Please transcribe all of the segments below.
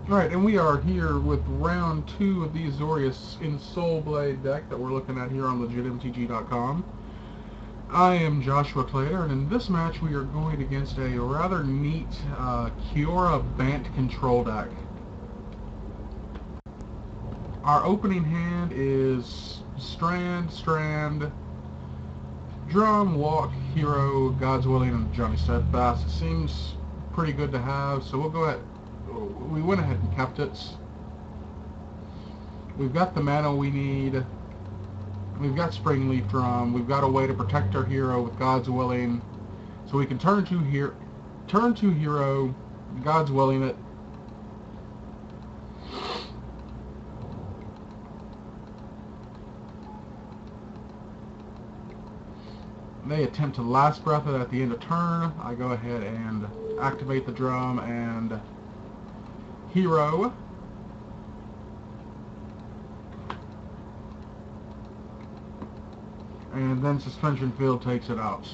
Alright, and we are here with round 2 of the Azorious Ensoul Blade deck that we're looking at here on legitmtg.com. I am Joshua Clater, and in this match we are going against a rather neat Kiora Bant control deck. Our opening hand is Strand, Drum, Walk, Hero, God's Willing, and Johnny Steadfast. It seems pretty good to have, so we'll go ahead. We went ahead and kept it. We've got the mana we need. We've got Springleaf Drum. We've got a way to protect our hero with God's Willing. So we can turn to hero, God's Willing it. They attempt to last breath it at the end of turn. I go ahead and activate the drum and hero. And then Suspension Field takes it out.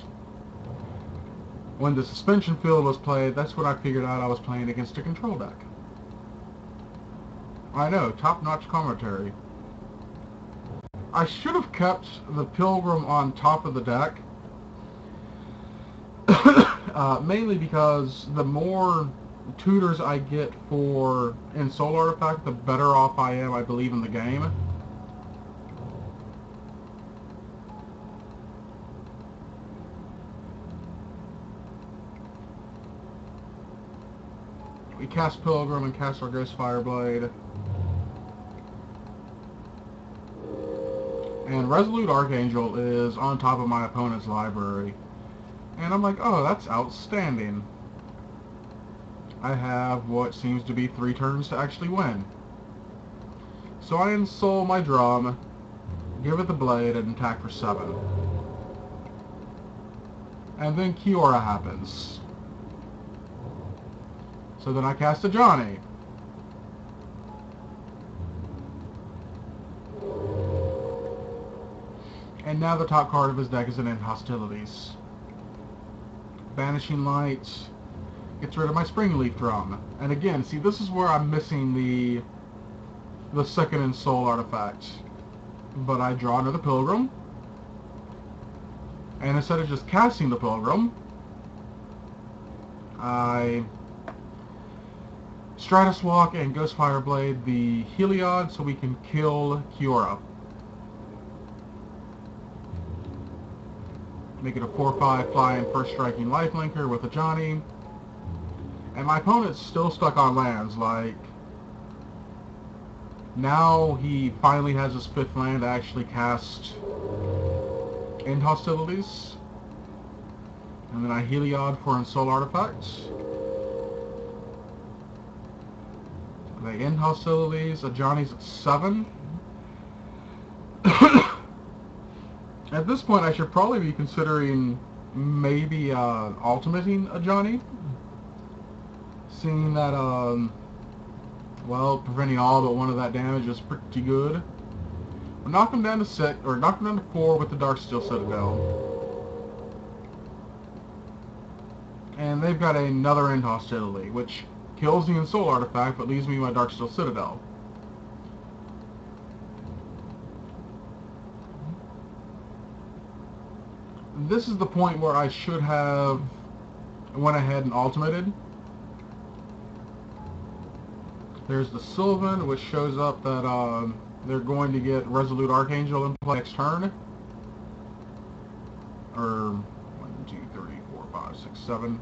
When the Suspension Field was played, that's when I figured out I was playing against a control deck. I know, top-notch commentary. I should have kept the Pilgrim on top of the deck. Mainly because the more tutors I get for Ensoul Artifact, the better off I am, I believe, in the game. We cast Pilgrim and cast our Ghost Fireblade. And Resolute Archangel is on top of my opponent's library. And I'm like, oh, that's outstanding. I have what seems to be 3 turns to actually win. So I Ensoul my drum, give it the blade, and attack for 7. And then Kiora happens. So then I cast a Johnny. And now the top card of his deck is an End Hostilities. Banishing Light gets rid of my Springleaf Drum. And again, see, this is where I'm missing the second Ensoul artifact. But I draw another Pilgrim. And instead of just casting the Pilgrim, I Stratus Walk and Ghost Fireblade the Heliod so we can kill Kiora. Make it a 4/5 flying first striking lifelinker with a Johnny. And my opponent's still stuck on lands, like, now he finally has his 5th land to actually cast End Hostilities. And then I Heliod for Ensoul Artifacts. They End Hostilities, a Johnny's at 7. At this point, I should probably be considering maybe ultimating a Johnny. Seeing that, well, preventing all but 1 of that damage is pretty good. We'll knock him down to 6, or knock him down to 4 with the Darksteel Citadel. And they've got another End Hostility, which kills the Ensoul artifact, but leaves me my Darksteel Citadel. This is the point where I should have went ahead and ultimated. There's the Sylvan, which shows up that they're going to get Resolute Archangel in play next turn. Or 1, 2, 3, 4, 5, 6, 7.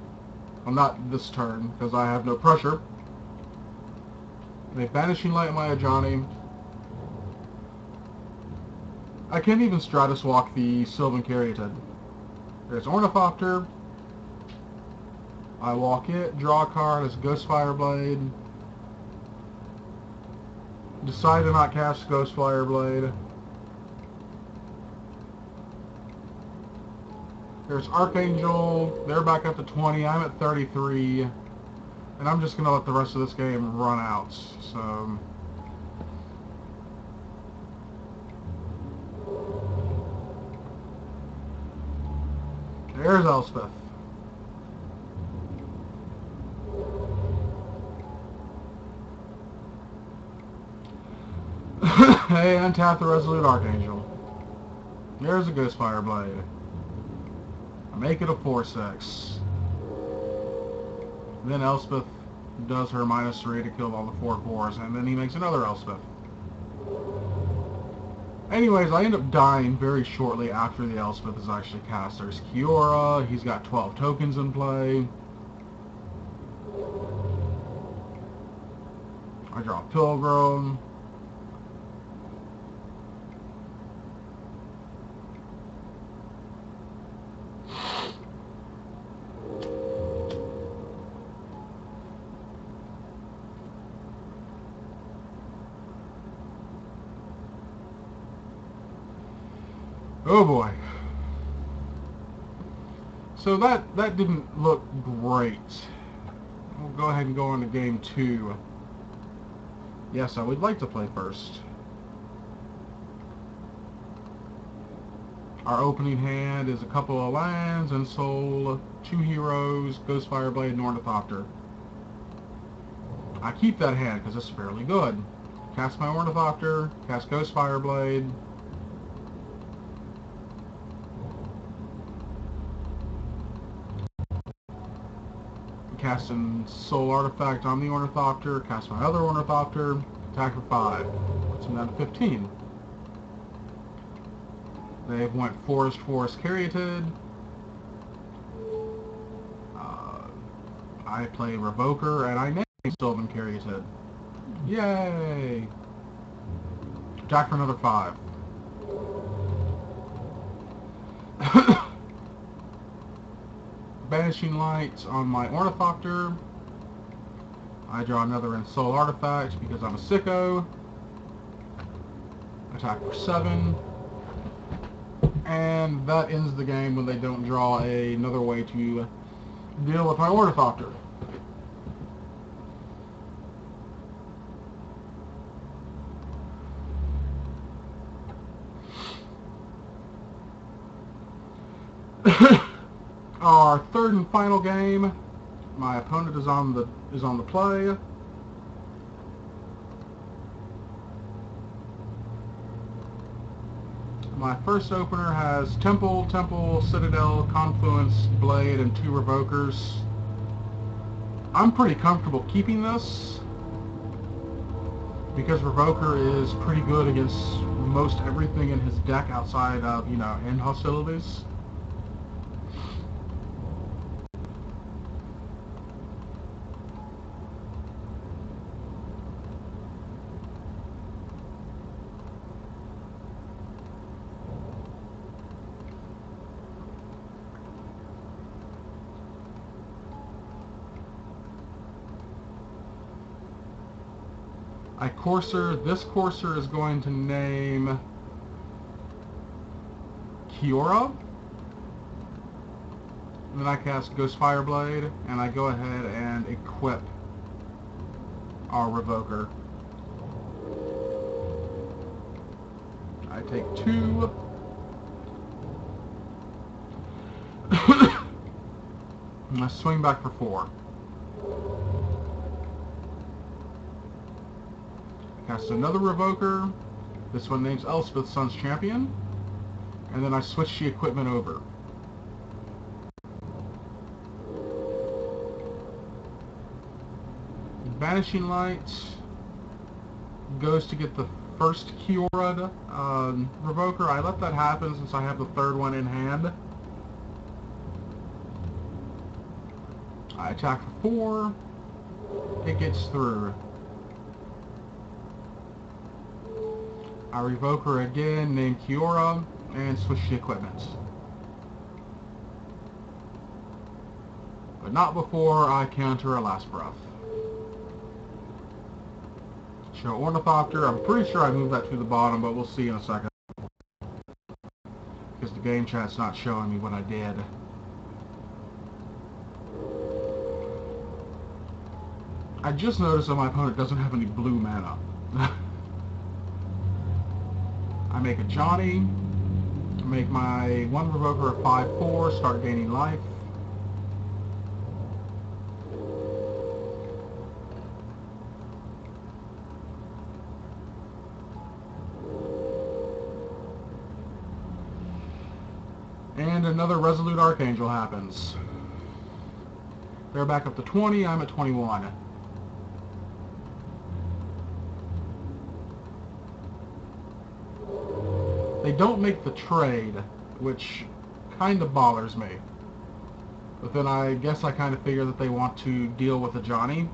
Well, not this turn, because I have no pressure. They Banishing Light my Johnny. I can't even Stratus Walk the Sylvan Caryatid. There's Ornithopter. I walk it, draw a card as Ghost Fireblade. Decide to not cast Ghost Fireblade. There's Archangel. They're back up to 20. I'm at 33. And I'm just going to let the rest of this game run out. So there's Elspeth. Hey, untap the Resolute Archangel. There's a Ghost Fire Blade. I make it a 4/6. Then Elspeth does her -3 to kill all the 4/4s, and then he makes another Elspeth. Anyways, I end up dying very shortly after the Elspeth is actually cast. There's Kiora, he's got 12 tokens in play. I draw Pilgrim. Oh boy. So that didn't look great. We'll go ahead and go on to game 2. Yes, I would like to play first. Our opening hand is a couple of lands, Ensoul, 2 heroes, Ghost Fireblade, and Ornithopter. I keep that hand because it's fairly good. Cast my Ornithopter, cast Ghost Fireblade. Cast Ensoul Artifact on the Ornithopter, cast my other Ornithopter, attack for 5. Puts him down to 15. They've went Forest Caryatid. I play Revoker, and I name Sylvan Caryatid. Yay! Attack for another 5. Banishing Light on my Ornithopter. I draw another Ensoul Artifact because I'm a sicko. Attack for 7. And that ends the game when they don't draw another way to deal with my Ornithopter. Our third and final game. My opponent is on the play. My first opener has Temple, Citadel, Confluence, Blade, and 2 Revokers. I'm pretty comfortable keeping this because Revoker is pretty good against most everything in his deck outside of, end hostilities. This courser is going to name Kiora. And then I cast Ghost Fireblade, and I go ahead and equip our Revoker. I take 2. And I swing back for 4. Cast another Revoker. This one names Elspeth, Sun's Champion. And then I switch the equipment over. Banishing Light goes to get the first Kiora Revoker. I let that happen since I have the third one in hand. I attack for 4. It gets through. I revoke her again, name Kiora, and switch the equipment. But not before I counter a Last Breath. Show Ornithopter. I'm pretty sure I moved that to the bottom, but we'll see in a second. Because the game chat's not showing me what I did. I just noticed that my opponent doesn't have any blue mana. I make a Johnny, make my 1 Revoker a 5/4, start gaining life. And another Resolute Archangel happens. They're back up to 20, I'm at 21. They don't make the trade, which kind of bothers me. But then I guess I kind of figure that they want to deal with a Johnny.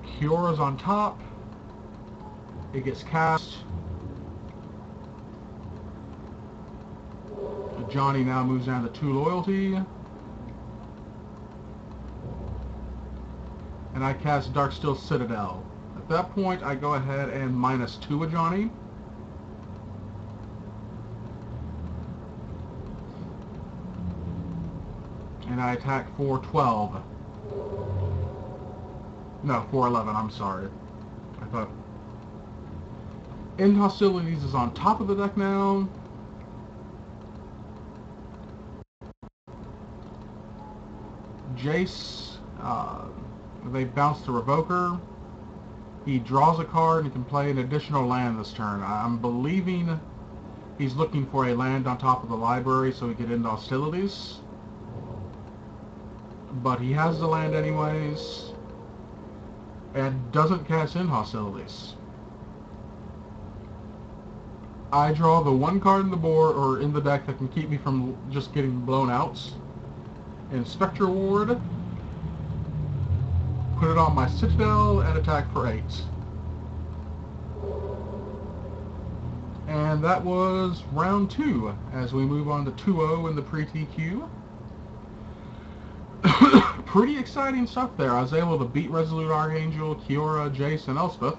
Kiora's on top. It gets cast. Johnny now moves down to 2 loyalty. And I cast Darksteel Citadel. At that point, I go ahead and -2 a Johnny. And I attack for 12. No, for 11, I'm sorry. I thought... End Hostilities is on top of the deck now. Jace, they bounce the Revoker. He draws a card and can play an additional land this turn. I'm believing he's looking for a land on top of the library so he can end hostilities. But he has the land anyways, and doesn't cast in hostilities. I draw the 1 card in the board, or in the deck, that can keep me from just getting blown out. In Spectre Ward, put it on my Citadel, and attack for 8. And that was round 2, as we move on to 2-0 in the pre-TQ. Pretty exciting stuff there. I was able to beat Resolute Archangel, Kiora, Jace, and Elspeth.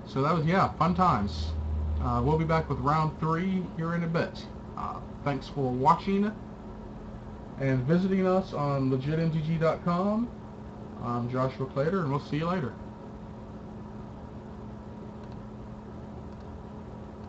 So that was, yeah, fun times. We'll be back with round 3 here in a bit. Thanks for watching and visiting us on legitmtg.com. I'm Joshua Clater, and we'll see you later.